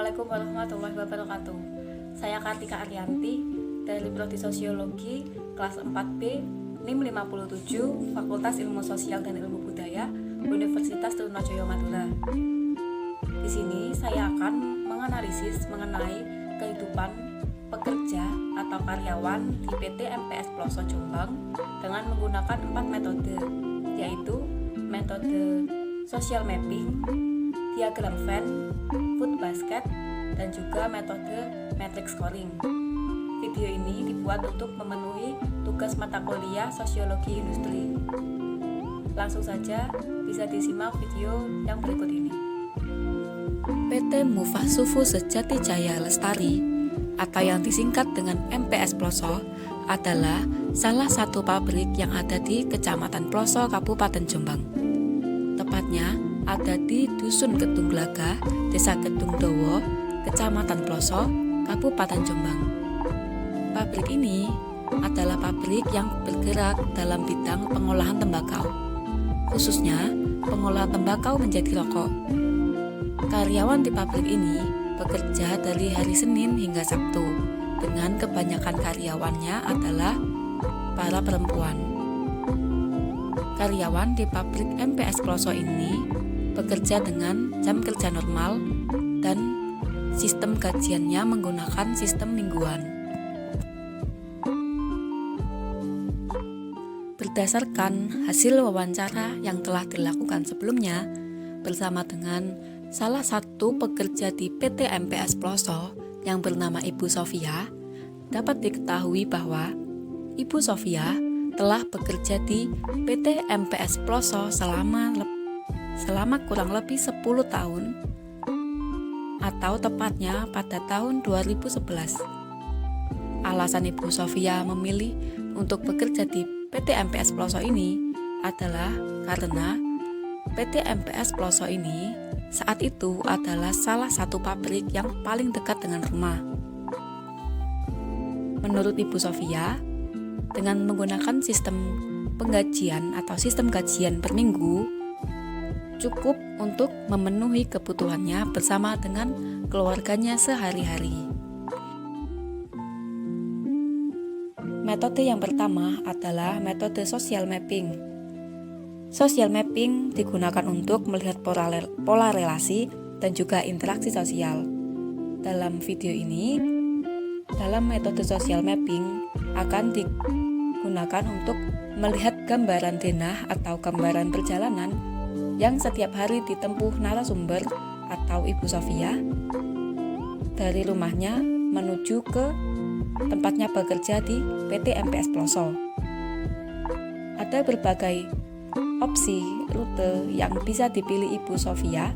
Assalamualaikum warahmatullahi wabarakatuh. Saya Kartika Arianti dari Prodi Sosiologi kelas 4B NIM 57 Fakultas Ilmu Sosial dan Ilmu Budaya Universitas Trunojoyo Madura. Di sini saya akan menganalisis mengenai kehidupan pekerja atau karyawan di PT MPS Ploso Jombang dengan menggunakan 4 metode, yaitu metode social mapping, diagram Venn, food basket, dan juga metode matrix scoring. Video ini dibuat untuk memenuhi tugas mata kuliah Sosiologi Industri. Langsung saja bisa disimak video yang berikut ini. PT Mufasufu Sejati Jaya Lestari atau yang disingkat dengan MPS Ploso adalah salah satu pabrik yang ada di Kecamatan Ploso, Kabupaten Jombang. Tepatnya ada di Dusun Kedung Glaga, Desa Kedung Dowo, Kecamatan Ploso, Kabupaten Jombang. Pabrik ini adalah pabrik yang bergerak dalam bidang pengolahan tembakau, khususnya pengolahan tembakau menjadi rokok. Karyawan di pabrik ini bekerja dari hari Senin hingga Sabtu, dengan kebanyakan karyawannya adalah para perempuan. Karyawan di pabrik MPS Ploso ini bekerja dengan jam kerja normal dan sistem gajiannya menggunakan sistem mingguan. Berdasarkan hasil wawancara yang telah dilakukan sebelumnya bersama dengan salah satu pekerja di PT MPS Ploso yang bernama Ibu Sofia, dapat diketahui bahwa Ibu Sofia telah bekerja di PT MPS Ploso selama kurang lebih 10 tahun atau tepatnya pada tahun 2011. Alasan Ibu Sofia memilih untuk bekerja di PT MPS Ploso ini adalah karena PT MPS Ploso ini saat itu adalah salah satu pabrik yang paling dekat dengan rumah. Menurut Ibu Sofia, dengan menggunakan sistem penggajian atau sistem gajian per minggu cukup untuk memenuhi kebutuhannya bersama dengan keluarganya sehari-hari. Metode yang pertama adalah metode social mapping. Social mapping digunakan untuk melihat pola relasi dan juga interaksi sosial. Dalam video ini, dalam metode social mapping akan digunakan untuk melihat gambaran denah atau gambaran perjalanan yang setiap hari ditempuh narasumber atau Ibu Sofia dari rumahnya menuju ke tempatnya bekerja di PT MPS Ploso. Ada berbagai opsi rute yang bisa dipilih Ibu Sofia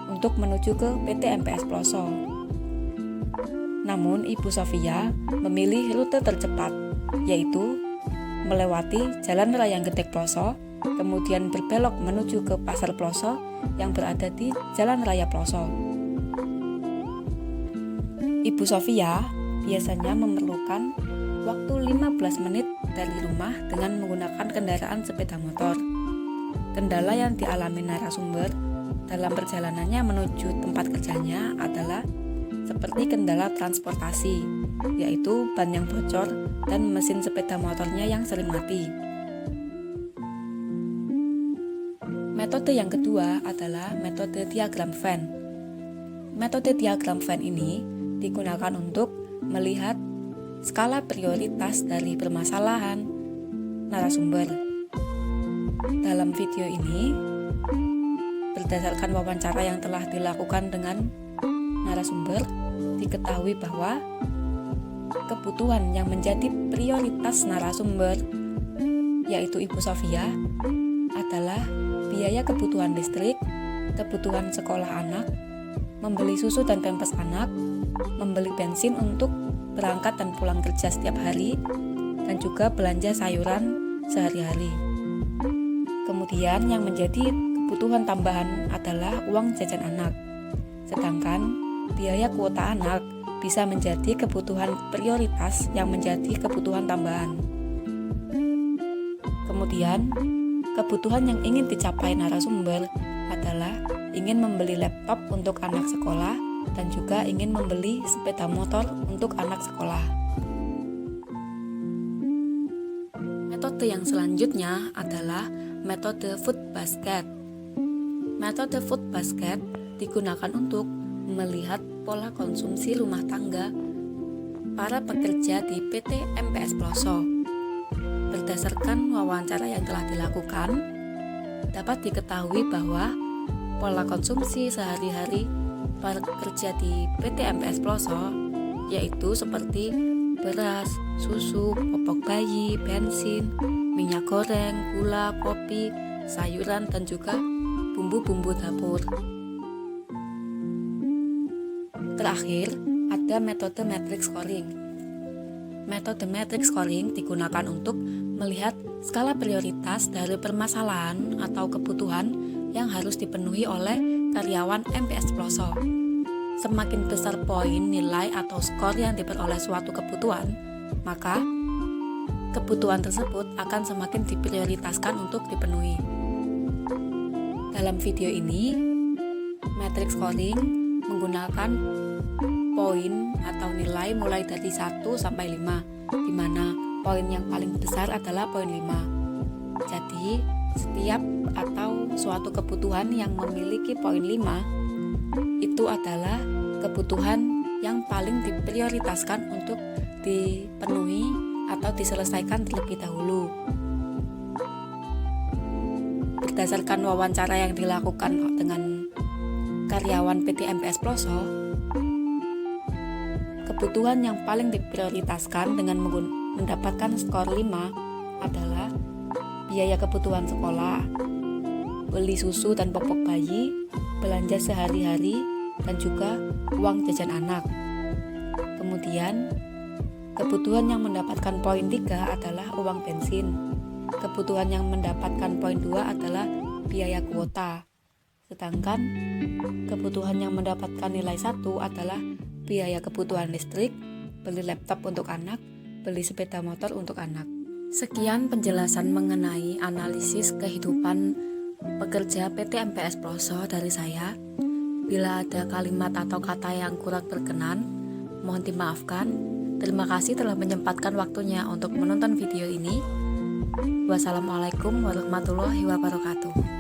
untuk menuju ke PT MPS Ploso. Namun Ibu Sofia memilih rute tercepat, yaitu melewati Jalan Raya Gedek Ploso, kemudian berbelok menuju ke Pasar Ploso yang berada di Jalan Raya Ploso. Ibu Sofia biasanya memerlukan waktu 15 menit dari rumah dengan menggunakan kendaraan sepeda motor. Kendala yang dialami narasumber dalam perjalanannya menuju tempat kerjanya adalah seperti kendala transportasi, yaitu ban yang bocor dan mesin sepeda motornya yang sering mati. Metode yang kedua adalah metode diagram Venn. Metode diagram Venn ini digunakan untuk melihat skala prioritas dari permasalahan narasumber. Dalam video ini, berdasarkan wawancara yang telah dilakukan dengan narasumber, diketahui bahwa kebutuhan yang menjadi prioritas narasumber, yaitu Ibu Sofia, adalah biaya kebutuhan listrik, kebutuhan sekolah anak, membeli susu dan pampers anak, membeli bensin untuk berangkat dan pulang kerja setiap hari, dan juga belanja sayuran sehari-hari. Kemudian yang menjadi kebutuhan tambahan adalah uang jajan anak. Sedangkan biaya kuota anak bisa menjadi kebutuhan prioritas yang menjadi kebutuhan tambahan. Kemudian, kebutuhan yang ingin dicapai narasumber adalah ingin membeli laptop untuk anak sekolah dan juga ingin membeli sepeda motor untuk anak sekolah. Metode yang selanjutnya adalah metode food basket. Metode food basket digunakan untuk melihat pola konsumsi rumah tangga para pekerja di PT MPS Ploso. Berdasarkan wawancara yang telah dilakukan, dapat diketahui bahwa pola konsumsi sehari-hari para pekerja di PT MPS Ploso yaitu seperti beras, susu, popok bayi, bensin, minyak goreng, gula, kopi, sayuran, dan juga bumbu-bumbu dapur. Terakhir, ada metode matrix scoring. Metode matrix scoring digunakan untuk melihat skala prioritas dari permasalahan atau kebutuhan yang harus dipenuhi oleh karyawan MPS Ploso. Semakin besar poin, nilai, atau skor yang diperoleh suatu kebutuhan, maka kebutuhan tersebut akan semakin diprioritaskan untuk dipenuhi. Dalam video ini, matrix scoring menggunakan poin atau nilai mulai dari 1 sampai 5, di mana poin yang paling besar adalah poin 5. Jadi, setiap atau suatu kebutuhan yang memiliki poin 5 itu adalah kebutuhan yang paling diprioritaskan untuk dipenuhi atau diselesaikan terlebih dahulu. Berdasarkan wawancara yang dilakukan dengan karyawan PT MPS Ploso, kebutuhan yang paling diprioritaskan dengan mendapatkan skor 5 adalah biaya kebutuhan sekolah, beli susu dan popok bayi, belanja sehari-hari, dan juga uang jajan anak. Kemudian, kebutuhan yang mendapatkan poin 3 adalah uang bensin. Kebutuhan yang mendapatkan poin 2 adalah biaya kuota. Sedangkan kebutuhan yang mendapatkan nilai 1 adalah biaya kebutuhan listrik, beli laptop untuk anak, beli sepeda motor untuk anak. Sekian penjelasan mengenai analisis kehidupan pekerja PT MPS Ploso dari saya. Bila ada kalimat atau kata yang kurang berkenan, mohon dimaafkan. Terima kasih telah menyempatkan waktunya untuk menonton video ini. Wassalamualaikum warahmatullahi wabarakatuh.